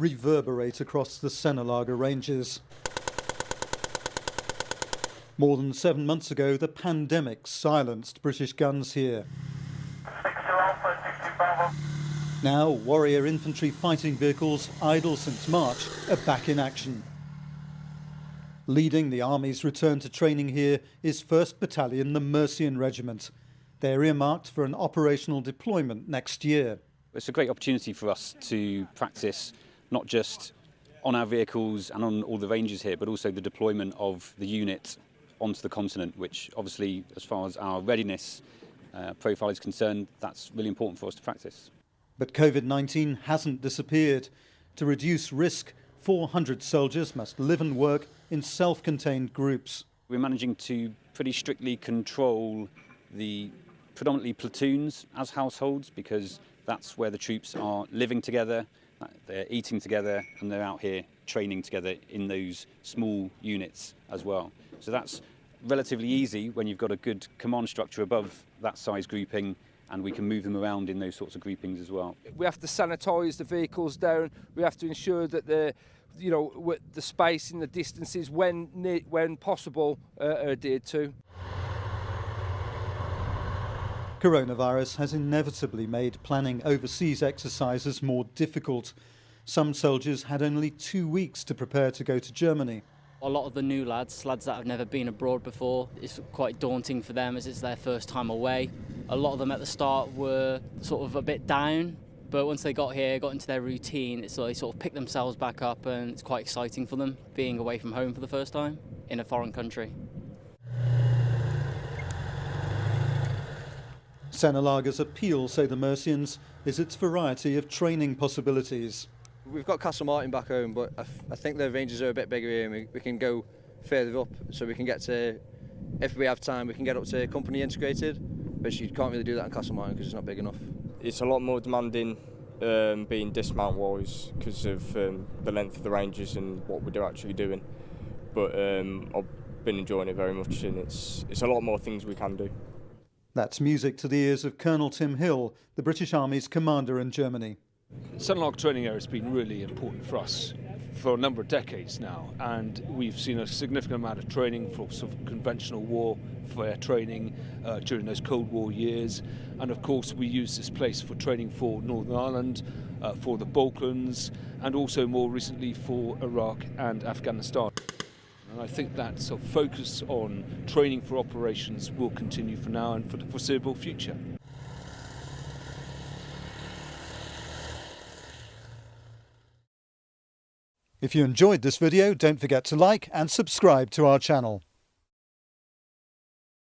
reverberate across the Sennelager Ranges. More than 7 months ago, the pandemic silenced British guns here. Now, warrior infantry fighting vehicles, idle since March, are back in action. Leading the Army's return to training here is 1st Battalion The Mercian Regiment. They're earmarked for an operational deployment next year. It's a great opportunity for us to practice not just on our vehicles and on all the ranges here, but also the deployment of the unit onto the continent, which obviously, as far as our readiness profile is concerned, that's really important for us to practice. But COVID-19 hasn't disappeared. To reduce risk, 400 soldiers must live and work in self-contained groups. We're managing to pretty strictly control the predominantly platoons as households, because that's where the troops are living together, they're eating together, and they're out here training together in those small units as well. So that's relatively easy when you've got a good command structure above that size grouping, and we can move them around in those sorts of groupings as well. We have to sanitise the vehicles down. We have to ensure that the space and the distances, when possible, are adhered to. Coronavirus has inevitably made planning overseas exercises more difficult. Some soldiers had only 2 weeks to prepare to go to Germany. A lot of the new lads that have never been abroad before, it's quite daunting for them as it's their first time away. A lot of them at the start were sort of a bit down, but once they got here, got into their routine, it's they sort of picked themselves back up, and it's quite exciting for them being away from home for the first time in a foreign country. Sennelager's appeal, say the Mercians, is its variety of training possibilities. We've got Castle Martin back home, but I think the ranges are a bit bigger here, and we can go further up, so we can get to, if we have time, we can get up to company integrated, but you can't really do that in Castle Martin because it's not big enough. It's a lot more demanding being dismount-wise because of the length of the ranges and what we're actually doing, but I've been enjoying it very much, and it's a lot more things we can do. That's music to the ears of Colonel Tim Hill, the British Army's commander in Germany. Sennelager Training Area has been really important for us for a number of decades now, and we've seen a significant amount of training for sort of conventional warfare training during those Cold War years, and of course we use this place for training for Northern Ireland, for the Balkans, and also more recently for Iraq and Afghanistan. And I think that sort of focus on training for operations will continue for now and for the foreseeable future. If you enjoyed this video, don't forget to like and subscribe to our channel.